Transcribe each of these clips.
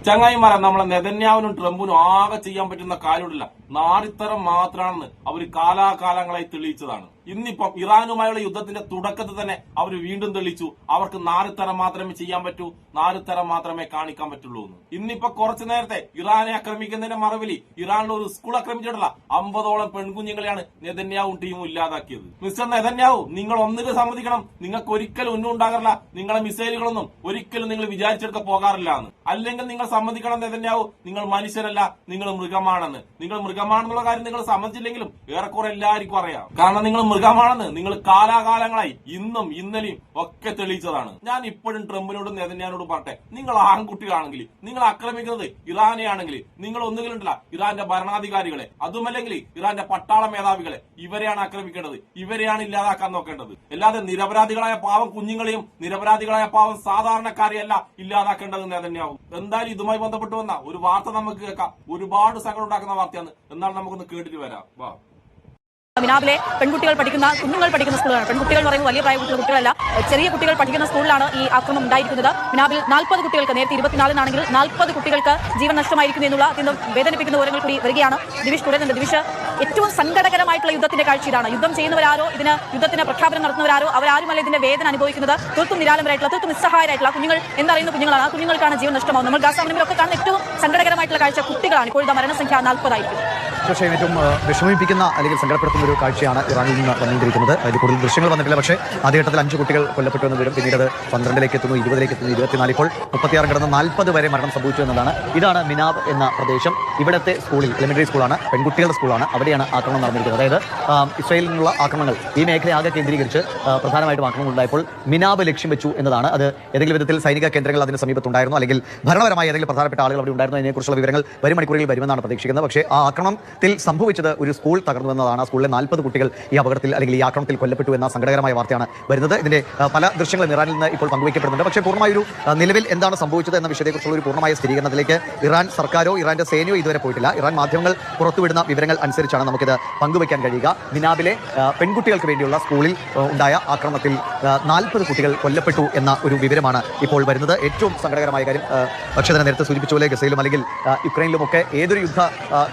ചങ്ങായിമാരെ, നമ്മളെ നെതന്യാഹുവിനും ട്രംപിനും ആകെ ചെയ്യാൻ പറ്റുന്ന കാര്യമില്ല, നാറിത്തരം മാത്രമാണെന്ന് അവർ കാലാകാലങ്ങളായി തെളിയിച്ചതാണ്. ഇന്നിപ്പം ഇറാനുമായുള്ള യുദ്ധത്തിന്റെ തുടക്കത്തിൽ തന്നെ അവർ വീണ്ടും തെളിയിച്ചു അവർക്ക് നാറിത്തരം മാത്രമേ ചെയ്യാൻ പറ്റൂ, നാറിത്തരം മാത്രമേ കാണിക്കാൻ പറ്റുള്ളൂ എന്ന്. ഇന്നിപ്പോ കുറച്ചു നേരത്തെ ഇറാനെ ആക്രമിക്കുന്നതിന്റെ മറവിൽ ഇറാനിൽ ഒരു സ്കൂൾ ആക്രമിച്ചിട്ടില്ല 50ഓളം പെൺകുഞ്ഞുങ്ങളെയാണ് നെതന്യാഹുവും ടീമും ഇല്ലാതാക്കിയത്. മിസ്റ്റർ നെതന്യാഹു, നിങ്ങൾ ഒന്നിന് സമ്മതിക്കണം, നിങ്ങൾക്ക് ഒരിക്കലും ഒന്നും ഉണ്ടാകാറില്ല, നിങ്ങളെ മിസൈലുകളൊന്നും ഒരിക്കലും നിങ്ങൾ വിചാരിച്ചെടുക്ക പോകാറില്ല എന്ന്. അല്ലെങ്കിൽ നിങ്ങൾ സമ്മതിക്കണം നെതന്യാഹു, നിങ്ങൾ മനുഷ്യരല്ല, നിങ്ങൾ മൃഗമാണെന്ന്. നിങ്ങൾ മൃഗമാണെന്നുള്ള കാര്യം നിങ്ങൾ സമ്മതിച്ചില്ലെങ്കിലും ഏറെക്കുറെ എല്ലാവർക്കും അറിയാം. കാരണം നിങ്ങൾ മൃഗമാണെന്ന് നിങ്ങൾ കാലാകാലങ്ങളായി ഇന്നും ഇന്നലെയും ഒക്കെ തെളിയിച്ചതാണ്. ഞാൻ ഇപ്പോഴും ട്രംപിനോടും നെതന്യാഹുവിനോടും പറട്ടെ, നിങ്ങൾ ആൺകുട്ടികളാണെങ്കിൽ നിങ്ങൾ ആക്രമിക്കുന്നത് ഇറാനെ ആണെങ്കിൽ നിങ്ങൾ ഒന്നുകിലുണ്ടല്ല ഇറാന്റെ ഭരണാധികാരികളെ, അതുമല്ലെങ്കിൽ ഇറാന്റെ പട്ടാള മേധാവികളെ, ഇവരെയാണ് ആക്രമിക്കേണ്ടത്, ഇവരെയാണ് ഇല്ലാതാക്കാൻ നോക്കേണ്ടത്. അല്ലാതെ നിരപരാധികളായ പാവം കുഞ്ഞുങ്ങളെയും നിരപരാധികളായ പാവം സാധാരണക്കാരെയല്ല ഇല്ലാതാക്കേണ്ടത് നെതന്യാഹു. എന്തായാലും ഇതുമായി ബന്ധപ്പെട്ട് വന്ന ഒരു വാർത്ത നമുക്ക് കേൾക്കാം. ഒരുപാട് സങ്കടം ഉണ്ടാക്കുന്ന വാർത്തയാണ്. എന്നാൽ നമുക്കൊന്ന് കേട്ടിട്ട് വരാം. വാ. മിനാബിലെ കുഞ്ഞുങ്ങൾ പഠിക്കുന്ന സ്കൂളാണ്. പെൺകുട്ടികൾ എന്ന് പറയുമ്പോൾ വലിയ പ്രായമുള്ള കുട്ടികളല്ല, ചെറിയ കുട്ടികൾ പഠിക്കുന്ന സ്കൂളിലാണ് ഈ ആക്രമണം ഉണ്ടായിരിക്കുന്നത്. മിനാബിൽ 40 കുട്ടികൾക്ക്, നേരത്തെ 24 40 കുട്ടികൾക്ക് ജീവൻ നഷ്ടമായിരിക്കുന്നു എന്നുള്ള അത്യന്തം വേദനിപ്പിക്കുന്ന വിവരങ്ങൾ കൂടി വരികയാണ്. ദിവിഷ് തുടരുന്നുണ്ട്. ദിവിഷ്, ഏറ്റവും സങ്കടകരമായിട്ടുള്ള യുദ്ധത്തിന്റെ കാഴ്ച ഇതാണ്. യുദ്ധം ചെയ്യുന്നവരാരോ, യുദ്ധത്തിന് പ്രഖ്യാപനം നടത്തുന്നവരാരോ, അവരാരുമല്ല ഇതിന്റെ വേദന അനുഭവിക്കുന്നത്. തീർത്തും നിരാലംബരായിട്ടുള്ള, തീർത്തും നിസ്സഹായരായിട്ടുള്ള കുഞ്ഞുങ്ങൾ എന്നറിയുന്ന കുഞ്ഞുങ്ങളാണ്. ആ കുഞ്ഞുങ്ങൾക്കാണ് ജീവൻ നഷ്ടമാകുന്നത്. നമ്മൾ ഗാസ മുൻപിലൊക്കെ കാണുന്ന ഏറ്റവും സങ്കടകരമായിട്ടുള്ള കാഴ്ച കുട്ടികളാണ്. ഇപ്പോഴത്തെ മരണസംഖ്യ 40 ആയിരിക്കും. തീർച്ചയായും ഏറ്റവും വിഷമിപ്പിക്കുന്ന അല്ലെങ്കിൽ സങ്കടപ്പെടുത്തുന്ന ഒരു കാഴ്ചയാണ് ഇറാനിൽ നിന്ന് വന്നുകൊണ്ടിരിക്കുന്നത്. അതിൽ കൂടുതൽ ദൃശ്യങ്ങൾ വന്നിട്ടില്ല. പക്ഷേ ആദ്യഘട്ടത്തിൽ 5 കുട്ടികൾ കൊല്ലപ്പെട്ടു എന്ന് വരും. പിന്നീട് 12ലേക്ക് എത്തുന്നു, 20ലേക്ക് എത്തുന്നു, 24, ഇപ്പോൾ 36 കിടന്ന് 40 വരെ മരണം സംഭവിച്ചു എന്നതാണ്. ഇതാണ് മിനാബ് എന്ന പ്രദേശം. ഇവിടുത്തെ സ്കൂളിൽ, എലിമെന്ററി സ്കൂളാണ്, പെൺകുട്ടികളുടെ സ്കൂളാണ്, അവിടെയാണ് ആക്രമണം നടന്നിരിക്കുന്നത്. അതായത് ഇസ്രായേലിൽ നിന്നുള്ള ആക്രമണങ്ങൾ ഈ മേഖലയെ ആകെ കേന്ദ്രീകരിച്ച് പ്രധാനമായിട്ടും ആക്രമണം ഉണ്ടായപ്പോൾ മിനാബ് ലക്ഷ്യം വെച്ചു എന്നതാണ്. അത് ഏതെങ്കിലും വിധത്തിൽ സൈനിക കേന്ദ്രങ്ങൾ അതിന് സമീപത്തുണ്ടായിരുന്നു, അല്ലെങ്കിൽ ഭരണപരമായ ഏതെങ്കിലും പ്രധാനപ്പെട്ട ആളുകൾ അവിടെ ഉണ്ടായിരുന്നു, അതിനെക്കുറിച്ചുള്ള വിവരങ്ങൾ വരും മണിക്കൂറുകളിൽ വരുമെന്നാണ് പ്രതീക്ഷിക്കുന്നത്. പക്ഷേ ആ ആക്രമണത്തിൽ സംഭവിച്ചത് ഒരു സ്കൂൾ തകർന്നു എന്നതാണ്. ആ സ്കൂളിലെ 40 കുട്ടികൾ ഈ അപകടത്തിൽ അല്ലെങ്കിൽ ഈ ആക്രമണത്തിൽ കൊല്ലപ്പെട്ടു എന്ന സങ്കടകരമായ വാർത്തയാണ് വരുന്നത്. ഇതിന്റെ പല ദൃശ്യങ്ങളും ഇറാനിൽ നിന്ന് ഇപ്പോൾ പങ്കുവയ്ക്കപ്പെടുന്നുണ്ട്. പക്ഷേ പൂർണ്ണമായൊരു നിലവിൽ എന്താണ് സംഭവിച്ചത് എന്ന വിഷയത്തെക്കുറിച്ചുള്ള ഒരു പൂർണ്ണമായ സ്ഥിരീകരണത്തിലേക്ക് ഇറാൻ സർക്കാരോ ഇറാന്റെ സേനയോ ഇതുവരെ പോയിട്ടില്ല. ഇറാൻ മാധ്യമങ്ങൾ പുറത്തുവിടുന്ന വിവരങ്ങൾ അനുസരിച്ചാണ് നമുക്കിത് പങ്കുവയ്ക്കാൻ കഴിയുക. മിനാബിലെ പെൺകുട്ടികൾക്ക് വേണ്ടിയുള്ള സ്കൂളിൽ ഉണ്ടായ ആക്രമണത്തിൽ 40 കുട്ടികൾ കൊല്ലപ്പെട്ടു എന്ന ഒരു വിവരമാണ് ഇപ്പോൾ വരുന്നത്. ഏറ്റവും സങ്കടകരമായ കാര്യം, അക്ഷതനെ നേരത്തെ സൂചിപ്പിച്ച പോലെ ഗസയിലും അല്ലെങ്കിൽ യുക്രൈനിലുമൊക്കെ ഏതൊരു യുദ്ധ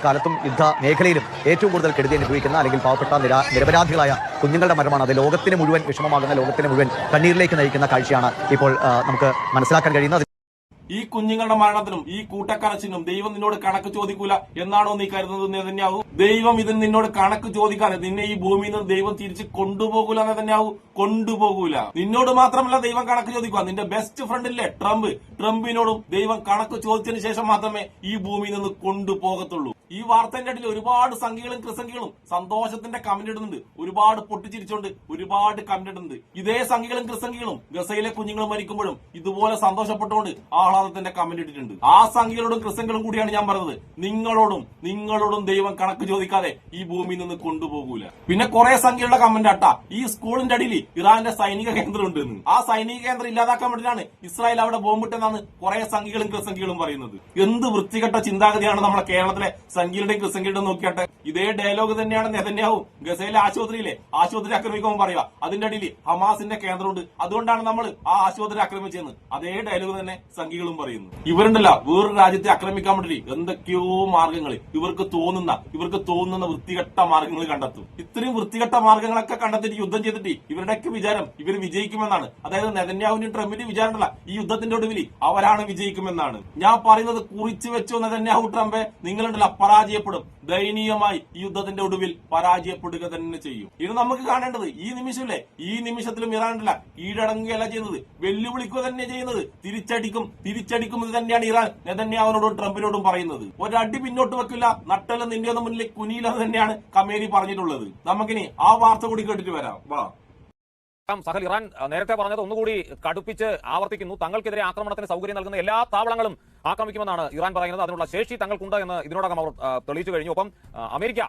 കാലത്തും യുദ്ധ മേഖലയിലും ഏറ്റവും കൂടുതൽ കെടുതി അനുഭവിക്കുന്ന അല്ലെങ്കിൽ പാവപ്പെട്ട നിരപരാധികളായ കുഞ്ഞുങ്ങളുടെ മരണമാണ്. അത് ലോകത്തിന് മുഴുവൻ വിഷമമാകുന്ന, ലോകത്തിന് മുഴുവൻ കണ്ണീരിലേക്ക് നയിക്കുന്ന കാഴ്ചയാണ് ഇപ്പോൾ നമുക്ക് മനസ്സിലാക്കാൻ കഴിയുന്നത്. ഈ കുഞ്ഞുങ്ങളുടെ മരണത്തിനും ഈ കൂട്ടക്കരച്ചിനും ദൈവം നിന്നോട് കണക്ക് ചോദിക്കൂല എന്നാണോ നീ കരുതുന്നത് നെതന്യാഹു? ദൈവം ഇതിന് നിന്നോട് കണക്ക് ചോദിക്കാതെ നിന്നെ ഈ ഭൂമിയിൽ നിന്ന് ദൈവം തിരിച്ച് കൊണ്ടുപോകൂല നെതന്യാഹു, കൊണ്ടുപോകൂല. നിന്നോട് മാത്രമല്ല ദൈവം കണക്ക് ചോദിക്കുക, നിന്റെ ബെസ്റ്റ് ഫ്രണ്ടില്ലേ ട്രംപിനോടും ദൈവം കണക്ക് ചോദിച്ചതിന് ശേഷം മാത്രമേ ഈ ഭൂമിയിൽ നിന്ന് കൊണ്ടുപോകത്തുള്ളൂ. ഈ വാർത്തന്റെ അടിയിൽ ഒരുപാട് സംഖ്യകളും കൃസംഖ്യകളും സന്തോഷത്തിന്റെ കമന്റ് ഇടുന്നുണ്ട്, ഒരുപാട് പൊട്ടിച്ചിരിച്ചുകൊണ്ട് ഒരുപാട് കമന്റ് ഇടുന്നുണ്ട്. ഇതേ സംഖ്യകളും കൃസംഖ്യകളും ഗസയിലെ കുഞ്ഞുങ്ങൾ മരിക്കുമ്പോഴും ഇതുപോലെ സന്തോഷപ്പെട്ടുകൊണ്ട് ആഹ്ലാദത്തിന്റെ കമന്റ് ഇട്ടിട്ടുണ്ട്. ആ സംഖ്യകളോടും കൃസംഖ്യകളും കൂടിയാണ് ഞാൻ പറഞ്ഞത്, നിങ്ങളോടും ദൈവം കണക്ക് ചോദിക്കാതെ ഈ ഭൂമിയിൽ നിന്ന് കൊണ്ടുപോകൂല. പിന്നെ കുറെ സംഖ്യകളുടെ കമന്റ് ആട്ടാ, ഈ സ്കൂളിന്റെ അടിയിൽ ഇറാന്റെ സൈനിക കേന്ദ്രം ഉണ്ടെന്ന്. ആ സൈനിക കേന്ദ്രം ഇല്ലാതാക്കാൻ വേണ്ടിയിട്ടാണ് ഇസ്രായേൽ അവിടെ ബോംബിട്ടെന്നാണ് കുറെ സംഖ്യകളും കൃസംഖ്യകളും പറയുന്നത്. എന്ത് വൃത്തികെട്ട ചിന്താഗതിയാണ് നമ്മളെ കേരളത്തിലെ സംഖ്യയുടെയും കൃസംഖ്യയുടെയും നോക്കിയാട്ടെ. ഇതേ ഡയലോഗ് തന്നെയാണ് നെതന്യാഹു ഗസയിലെ ആശുപത്രി ആക്രമിക്കുമ്പോൾ പറയുക, അതിന്റെ അടിയിൽ ഹമാസിന്റെ കേന്ദ്രമുണ്ട്, അതുകൊണ്ടാണ് നമ്മൾ ആ ആശുപത്രി ആക്രമിച്ചതെന്ന്. അതേ ഡയലോഗ് തന്നെ സംഖ്യകളും പറയുന്നു. ഇവരുണ്ടല്ല വേറൊരു രാജ്യത്തെ ആക്രമിക്കാൻ വേണ്ടി എന്തൊക്കെയോ മാർഗങ്ങൾ ഇവർക്ക് തോന്നുന്ന വൃത്തികെട്ട മാർഗങ്ങൾ കണ്ടെത്തും. ഇത്രയും വൃത്തികെട്ട മാർഗങ്ങളൊക്കെ കണ്ടെത്തിയിട്ട് യുദ്ധം ചെയ്തിട്ട് ഇവരുടെയൊക്കെ വിചാരം ഇവർ വിജയിക്കുമെന്നാണ്. അതായത് നെതന്യാഹുവിന്റെയും ട്രംപിന്റെയും വിചാരമല്ല ഈ യുദ്ധത്തിന്റെ ഒടുവിൽ അവരാണ് വിജയിക്കുമെന്നാണ്. ഞാൻ പറയുന്നത് കുറിച്ചു വെച്ചോ നെതന്യാഹു ട്രംപെ, നിങ്ങളുണ്ടല്ല പരാജയപ്പെടും. ദയനീയമായി ഈ യുദ്ധത്തിന്റെ ഒടുവിൽ പരാജയപ്പെടുക തന്നെ ചെയ്യും. ഇത് നമുക്ക് കാണേണ്ടത് ഈ നിമിഷമില്ലേ, ഈ നിമിഷത്തിലും ഇറാനല്ല കീഴടങ്ങുകയല്ല ചെയ്യുന്നത്, വെല്ലുവിളിക്കുക തന്നെ ചെയ്യുന്നത്. തിരിച്ചടിക്കും ഇത് തന്നെയാണ് ഇറാൻ നെതന്യാഹുവിനോടും ട്രംപിനോടും പറയുന്നത്. ഒരടി പിന്നോട്ട് വെക്കില്ല, നട്ടെല്ലാം നിന്റെ ഒന്നും മുന്നിൽ കുനിയില്ലെന്ന് തന്നെയാണ് കമേരി പറഞ്ഞിട്ടുള്ളത്. നമുക്കിനി ആ വാർത്ത കൂടി കേട്ടിട്ട് വരാം. വാ. സഹൽ, ഇറാൻ നേരത്തെ പറഞ്ഞത് ഒന്നുകൂടി കടുപ്പിച്ച് ആവർത്തിക്കുന്നു. തങ്ങൾക്കെതിരെ ആക്രമണത്തിന് സൗകര്യം നൽകുന്ന എല്ലാ താവളങ്ങളും ആക്രമിക്കുമെന്നാണ് ഇറാൻ പറയുന്നത്. അതിനുള്ള ശേഷി തങ്ങൾക്കുണ്ട് എന്ന് ഇതിനോടകം അവർ തെളിയിച്ചു കഴിഞ്ഞു. ഒപ്പം അമേരിക്ക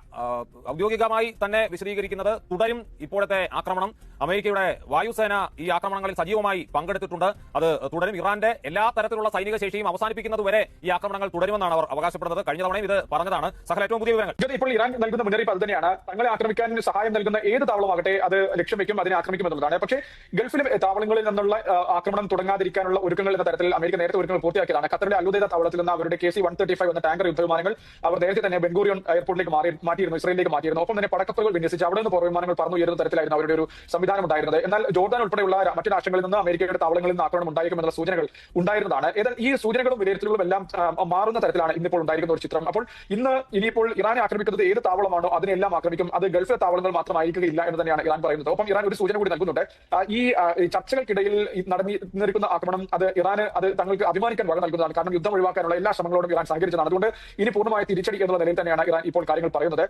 ഔദ്യോഗികമായി തന്നെ വിശദീകരിക്കുന്നത് തുടരും ഇപ്പോഴത്തെ ആക്രമണം. അമേരിക്കയുടെ വായുസേന ഈ ആക്രമണങ്ങളിൽ സജീവമായി പങ്കെടുത്തിട്ടുണ്ട്, അത് തുടരും. ഇറാന്റെ എല്ലാ തരത്തിലുള്ള സൈനിക ശേഷിയും അവസാനിപ്പിക്കുന്നതുവരെ ഈ ആക്രമണങ്ങൾ തുടരുമെന്നാണ് അവർ അവകാശപ്പെടുന്നത്. കഴിഞ്ഞ തവണയും ഇത് പറഞ്ഞതാണ്. സഹൽ, ഏറ്റവും പുതിയ വിവരങ്ങൾ. ഇപ്പോൾ ഇറാൻ നൽകുന്ന മുന്നറിയിപ്പ് അത് തന്നെയാണ്. തങ്ങളെ ആക്രമിക്കാൻ സഹായം നൽകുന്ന ഏത് താവളമാകട്ടെ അത് ലക്ഷ്യം വെക്കും, അതിനെ ആക്രമിക്കുമെന്നുള്ളതാണ്. പക്ഷേ ഗൾഫിലെ താവളങ്ങളിൽ നിന്നുള്ള ആക്രമണം തുടങ്ങാതിരിക്കാനുള്ള ഒരുക്കങ്ങൾ എന്ന തരത്തിൽ അമേരിക്ക നേരത്തെ ഒരുക്കങ്ങൾ പൂർത്തിയാക്കിയതാണ്. ഖത്തറിലെ അൽഉദൈദ താവളത്തിൽ നിന്ന് അവരുടെ KC-135 എന്ന ടാങ്കർ യുദ്ധവിമാനങ്ങൾ അവർ നേരത്തെ തന്നെ ബെൻഗൂറിയോൺ എയർപോർട്ടിലേക്ക് മാറ്റിയിരുന്നു, ഇസ്രയേലിലേക്ക് മാറ്റിയിരുന്നു. ഒപ്പം തന്നെ പടക്കപ്പലുകൾ വിന്യസിച്ച് അവിടെ നിന്ന് പോർവിമാനങ്ങൾ പറന്നുയരുന്ന തരത്തിലായിരുന്നു അവരുടെ ഒരു സംവിധാനം ഉണ്ടായിരുന്നത്. എന്നാൽ ജോർദാൻ ഉൾപ്പെടെയുള്ള മറ്റു രാഷ്ട്രങ്ങളിൽ നിന്ന് അമേരിക്കയുടെ താവളങ്ങളിൽ നിന്ന് ആക്രമണം ഉണ്ടായിരിക്കുമെന്നുള്ള സൂചനകൾ ഉണ്ടായിരുന്നതാണ്. ഏതായാലും ഈ സൂചനകളും വിലയിരുത്തലുകളും എല്ലാം മാറുന്ന തരത്തിലാണ് ഇന്നിപ്പോൾ ഉണ്ടായിരിക്കുന്ന ഒരു ചിത്രം. അപ്പോൾ ഇനിയിപ്പോൾ ഇറാനെ ആക്രമിക്കുന്നത് ഏത് താവളമാണോ അതിനെല്ലാം ആക്രമിക്കും. അത് ഗൾഫിലെ താവളങ്ങൾ മാത്രമായിരിക്കില്ല എന്ന് തന്നെയാണ് ഇറാൻ പറയുന്നത്. ഒപ്പം ഇറാൻ ഒരു സൂചന കൂടി നൽകുന്നുണ്ട്. ഈ ചർച്ചകൾക്കിടയിൽ നടന്നിരിക്കുന്ന ആക്രമണം അത് തങ്ങൾക്ക് അഭിമാനിക്കാൻ വക നൽകുന്നതാണ്. കാരണം യുദ്ധം ഒഴിവാക്കാനുള്ള എല്ലാ ശ്രമങ്ങളോടും ഇറാൻ സഹകരിച്ചതാണ്. അതുകൊണ്ട് ഇനി പൂർണ്ണമായ തിരിച്ചടി എന്നുള്ള നിലയിൽ തന്നെയാണ് ഇറാൻ ഇപ്പോൾ കാര്യങ്ങൾ പറയുന്നത്.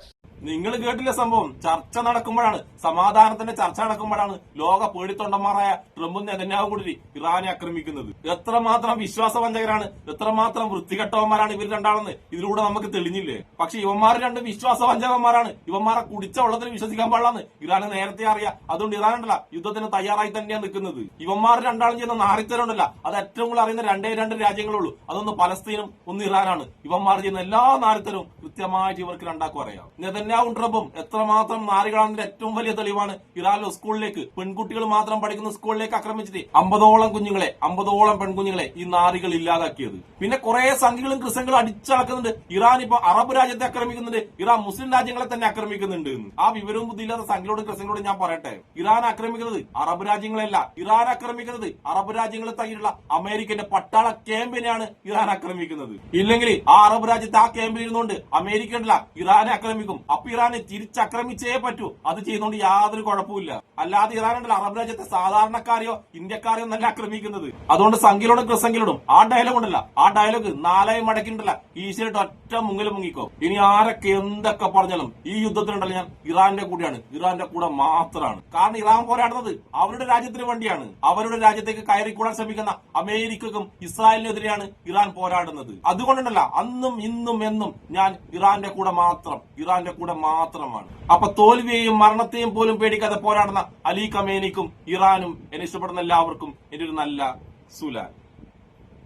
നിങ്ങൾ കേട്ടില്ല സംഭവം. ചർച്ച നടക്കുമ്പോഴാണ്, സമാധാനത്തിന്റെ ചർച്ച നടക്കുമ്പോഴാണ് ലോക പേടിത്തൊണ്ടന്മാരായ ട്രംപും നെതന്യാഹുവും കൂടി ഇറാനെ ആക്രമിക്കുന്നത്. എത്രമാത്രം വിശ്വാസവഞ്ചകരാണ്, എത്രമാത്രം വൃത്തികെട്ടവന്മാരാണ് ഇവർ രണ്ടാളെന്ന് ഇതിലൂടെ നമുക്ക് തെളിഞ്ഞില്ലേ. പക്ഷെ ഇവന്മാർ രണ്ട് വിശ്വാസവഞ്ചകന്മാരാണ്. ഇവന്മാരെ കുടിച്ച വെള്ളത്തിൽ വിശ്വസിക്കാൻ പാടില്ലെന്ന് ഇറാന് നേരത്തെ അറിയാം. അതുകൊണ്ട് ഇറാൻ ഉണ്ടല്ല യുദ്ധത്തിന് തയ്യാറായി തന്നെയാണ് നിൽക്കുന്നത്. ഇവന്മാർ രണ്ടാളും ചെയ്യുന്ന നാറിത്തരമുണ്ടല്ല, അത് ഏറ്റവും കൂടുതൽ അറിയുന്ന രണ്ട് രാജ്യങ്ങളുള്ളൂ. അതൊന്ന് പലസ്തീനും ഒന്ന് ഇറാനാണ്. ഇവന്മാർ ചെയ്യുന്ന എല്ലാ നാറിത്തരവും കൃത്യമായിട്ട് ഇവർക്ക് രണ്ടാക്കും അറിയാം. നെതന്യാഹുവും ട്രംപും എത്രമാത്രം നാറികളാണെന്നതിന്റെ ഏറ്റവും വലിയ തെളിവാണ് ഇറാനിലെ സ്കൂളിലേക്ക്, പെൺകുട്ടികൾ മാത്രം പഠിക്കുന്ന സ്കൂളിലേക്ക് ആക്രമിച്ചിട്ട് 50ഓളം പെൺകുഞ്ഞുങ്ങളെ ഈ നാറികൾ ഇല്ലാതാക്കിയത്. പിന്നെ കുറെ സംഘികളും ക്രിസംഘികളും അടിച്ചടക്കുന്നുണ്ട്. ഇറാൻ ഇപ്പൊ അറബ് രാജ്യത്തെ ആക്രമിക്കുന്നുണ്ട്, ഇറാൻ മുസ്ലിം രാജ്യങ്ങളെ തന്നെ ആക്രമിക്കുന്നുണ്ട്. ആ വിവരവും ബുദ്ധിയില്ലാത്ത സംഘികളോടും ക്രിസംഘികളോടും ഞാൻ പറയട്ടെ, ഇറാൻ ആക്രമിക്കുന്നത് അറബ് രാജ്യങ്ങളല്ല. ഇറാൻ ആക്രമിക്കുന്നത് അറബ് രാജ്യങ്ങളെ തങ്ങിയുള്ള അമേരിക്കന്റെ പട്ടാള ക്യാമ്പിനെയാണ് ഇറാൻ ആക്രമിക്കുന്നത്. ഇല്ലെങ്കിൽ ആ അറബ് രാജ്യത്ത് ആ ക്യാമ്പിൽ ഇരുന്നുകൊണ്ട് അമേരിക്ക ഇറാനെ ആക്രമിക്കും. അപ്പൊ ഇറാനെ തിരിച്ചാക്രമിച്ചേ പറ്റൂ. അത് ചെയ്യുന്നതുകൊണ്ട് യാതൊരു കുഴപ്പമില്ല. അല്ലാതെ ഇറാനുണ്ടല്ലോ അറബ് രാജ്യത്തെ സാധാരണക്കാരെയോ ഇന്ത്യക്കാരെയോ നല്ല ആക്രമിക്കുന്നത്. അതുകൊണ്ട് സംഘിലോടും ക്രിസംഘിലോടും ആ ഡയലോഗ് ഉണ്ടല്ല, ആ ഡയലോഗ് 4 മടക്കിണ്ടല്ല ഈശ്വരായിട്ട് ഒറ്റ മുങ്ങിൽ മുങ്ങിക്കോ. ഇനി ആരൊക്കെ എന്തൊക്കെ പറഞ്ഞാലും ഈ യുദ്ധത്തിലുണ്ടല്ലോ ഞാൻ ഇറാന്റെ കൂടെയാണ്, ഇറാന്റെ കൂടെ മാത്രമാണ്. കാരണം ഇറാൻ പോരാടുന്നത് അവരുടെ രാജ്യത്തിന് വേണ്ടിയാണ്. അവരുടെ രാജ്യത്തേക്ക് കയറിക്കൂടാൻ ശ്രമിക്കുന്ന അമേരിക്കക്കും ഇസ്രായേലിനെതിരെയാണ് ഇറാൻ പോരാടുന്നത്. അതുകൊണ്ടുണ്ടല്ല അന്നും ഇന്നും എന്നും ഞാൻ ഇറാന്റെ കൂടെ മാത്രമാണ്. അപ്പൊ തോൽവിയെയും മരണത്തെയും പോലും പേടിക്കാതെ പോരാടുന്ന അലി ഖമേനിക്കും ഇറാനും എന്നെ ഇഷ്ടപ്പെടുന്ന എല്ലാവർക്കും എന്റെ ഒരു നല്ല സുലാൻ.